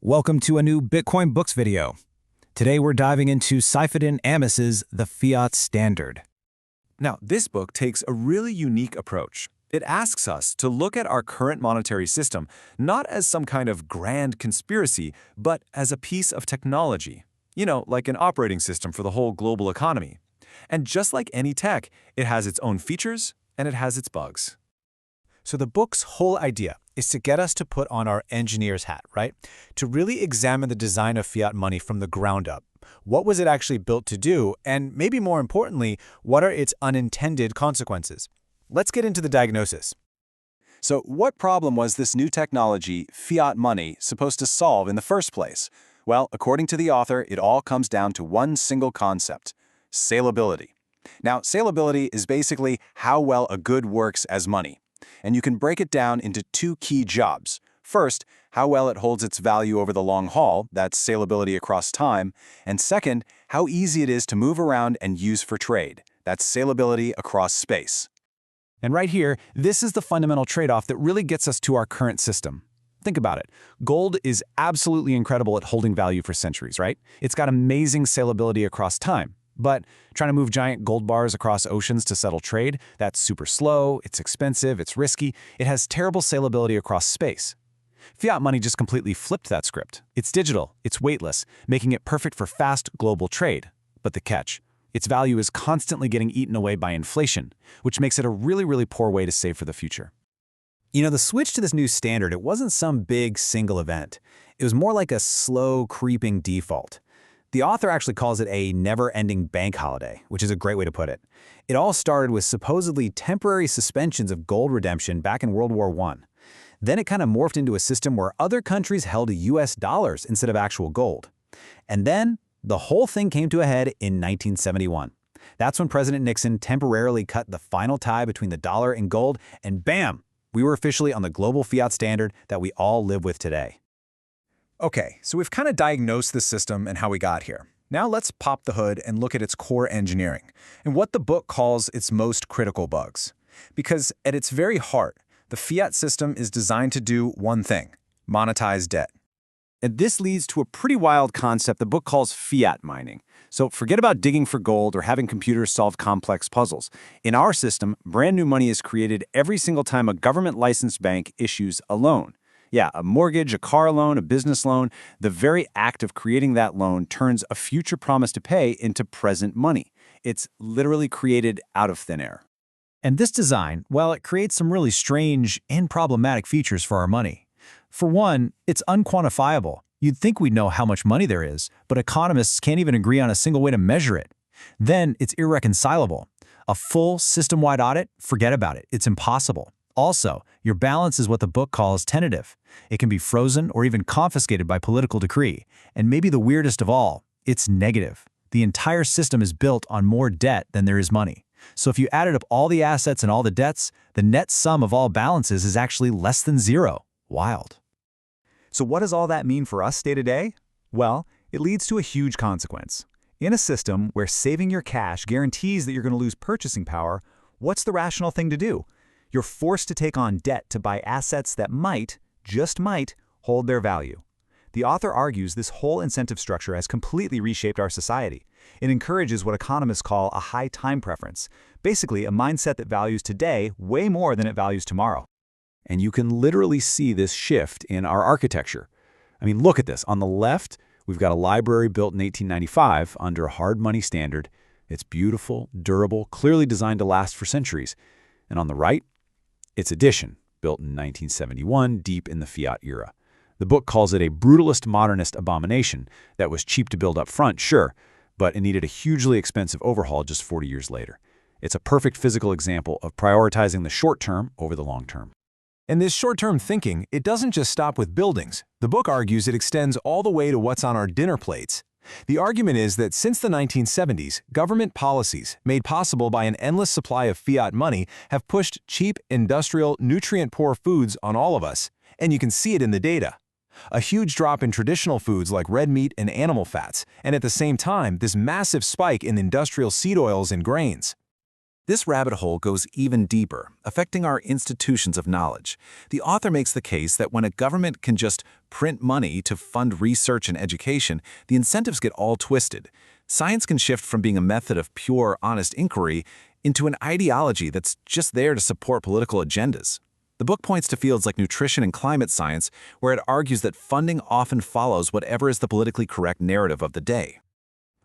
Welcome to a new Bitcoin Books video. Today we're diving into Saifedean Ammous's The Fiat Standard. Now, this book takes a really unique approach. It asks us to look at our current monetary system not as some kind of grand conspiracy, but as a piece of technology. Like an operating system for the whole global economy. And just like any tech, it has its own features and it has its bugs. So the book's whole idea is to get us to put on our engineer's hat, right? To really examine the design of fiat money from the ground up. What was it actually built to do? And maybe more importantly, what are its unintended consequences? Let's get into the diagnosis. So what problem was this new technology, fiat money, supposed to solve in the first place? Well, according to the author, it all comes down to one single concept: saleability. Now, saleability is basically how well a good works as money. And you can break it down into two key jobs. First, how well it holds its value over the long haul, that's saleability across time. And second, how easy it is to move around and use for trade, that's saleability across space. And right here, this is the fundamental trade-off that really gets us to our current system. Think about it. Gold is absolutely incredible at holding value for centuries, right? It's got amazing saleability across time. But trying to move giant gold bars across oceans to settle trade, that's super slow, it's expensive, it's risky, it has terrible saleability across space. Fiat money just completely flipped that script. It's digital, it's weightless, making it perfect for fast global trade. But the catch: its value is constantly getting eaten away by inflation, which makes it a really poor way to save for the future. The switch to this new standard, it wasn't some big single event. It was more like a slow, creeping default. The author actually calls it a never-ending bank holiday, which is a great way to put it. It all started with supposedly temporary suspensions of gold redemption back in World War I. Then it kind of morphed into a system where other countries held US dollars instead of actual gold. And then the whole thing came to a head in 1971. That's when President Nixon temporarily cut the final tie between the dollar and gold, and bam! We were officially on the global fiat standard that we all live with today. Okay, so we've kind of diagnosed the system and how we got here. Now let's pop the hood and look at its core engineering and what the book calls its most critical bugs. Because at its very heart, the fiat system is designed to do one thing: monetize debt. And this leads to a pretty wild concept the book calls fiat mining. So forget about digging for gold or having computers solve complex puzzles. In our system, brand new money is created every single time a government-licensed bank issues a loan. Yeah, a mortgage, a car loan, a business loan. The very act of creating that loan turns a future promise to pay into present money. It's literally created out of thin air. And this design, well, it creates some really strange and problematic features for our money. For one, it's unquantifiable. You'd think we'd know how much money there is, but economists can't even agree on a single way to measure it. Then it's irreconcilable. A full system-wide audit? Forget about it. It's impossible. Also, your balance is what the book calls tentative. It can be frozen or even confiscated by political decree. And maybe the weirdest of all, it's negative. The entire system is built on more debt than there is money. So if you added up all the assets and all the debts, the net sum of all balances is actually less than zero. Wild. So what does all that mean for us day to day? Well, it leads to a huge consequence. In a system where saving your cash guarantees that you're going to lose purchasing power, what's the rational thing to do? You're forced to take on debt to buy assets that might, just might, hold their value. The author argues this whole incentive structure has completely reshaped our society. It encourages what economists call a high time preference, basically a mindset that values today way more than it values tomorrow. And you can literally see this shift in our architecture. I mean, look at this. On the left, we've got a library built in 1895 under a hard money standard. It's beautiful, durable, clearly designed to last for centuries. And on the right, its edition, built in 1971, deep in the fiat era. The book calls it a brutalist modernist abomination that was cheap to build up front, sure, but it needed a hugely expensive overhaul just 40 years later. It's a perfect physical example of prioritizing the short term over the long term. And this short-term thinking, it doesn't just stop with buildings. The book argues it extends all the way to what's on our dinner plates. The argument is that since the 1970s, government policies, made possible by an endless supply of fiat money, have pushed cheap, industrial, nutrient-poor foods on all of us. And you can see it in the data. A huge drop in traditional foods like red meat and animal fats, and at the same time, this massive spike in industrial seed oils and grains. This rabbit hole goes even deeper, affecting our institutions of knowledge. The author makes the case that when a government can just print money to fund research and education, the incentives get all twisted. Science can shift from being a method of pure, honest inquiry into an ideology that's just there to support political agendas. The book points to fields like nutrition and climate science, where it argues that funding often follows whatever is the politically correct narrative of the day.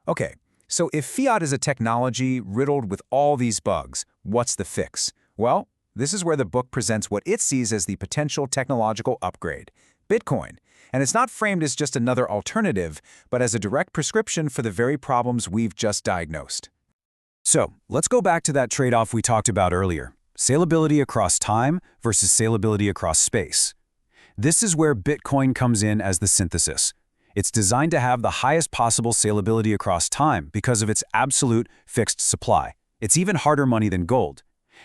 Okay, so if fiat is a technology riddled with all these bugs, what's the fix? Well, this is where the book presents what it sees as the potential technological upgrade: Bitcoin. And it's not framed as just another alternative, but as a direct prescription for the very problems we've just diagnosed. So, let's go back to that trade-off we talked about earlier: saleability across time versus saleability across space. This is where Bitcoin comes in as the synthesis. It's designed to have the highest possible saleability across time because of its absolute fixed supply. It's even harder money than gold.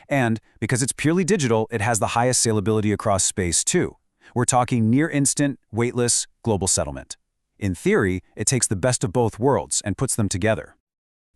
And because it's purely digital, it has the highest saleability across space too. We're talking near-instant, weightless, global settlement. In theory, it takes the best of both worlds and puts them together.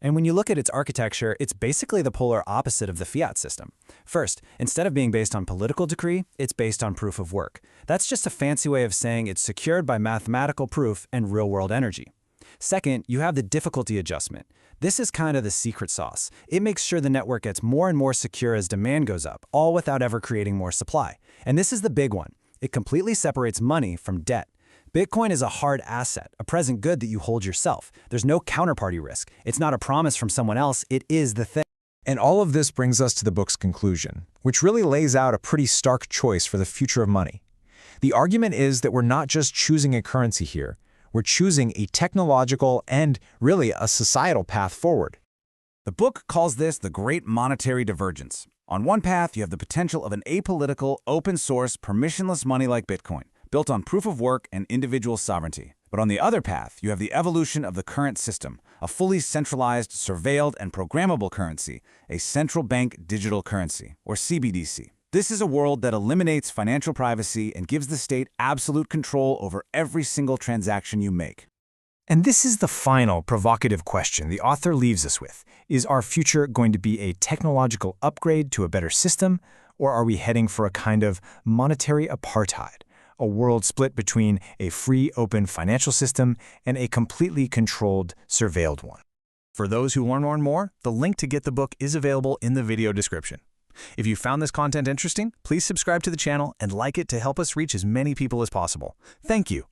And when you look at its architecture, it's basically the polar opposite of the fiat system. First, instead of being based on political decree, it's based on proof of work. That's just a fancy way of saying it's secured by mathematical proof and real-world energy. Second, you have the difficulty adjustment. This is kind of the secret sauce. It makes sure the network gets more and more secure as demand goes up, all without ever creating more supply. And this is the big one. It completely separates money from debt. Bitcoin is a hard asset, a present good that you hold yourself. There's no counterparty risk. It's not a promise from someone else. It is the thing. And all of this brings us to the book's conclusion, which really lays out a pretty stark choice for the future of money. The argument is that we're not just choosing a currency here, we're choosing a technological and, really, a societal path forward. The book calls this the Great Monetary Divergence. On one path, you have the potential of an apolitical, open-source, permissionless money like Bitcoin, built on proof of work and individual sovereignty. But on the other path, you have the evolution of the current system, a fully centralized, surveilled, and programmable currency, a central bank digital currency, or CBDC. This is a world that eliminates financial privacy and gives the state absolute control over every single transaction you make. And this is the final provocative question the author leaves us with. Is our future going to be a technological upgrade to a better system, or are we heading for a kind of monetary apartheid? A world split between a free, open financial system and a completely controlled, surveilled one. For those who want to learn more, the link to get the book is available in the video description. If you found this content interesting, please subscribe to the channel and like it to help us reach as many people as possible. Thank you.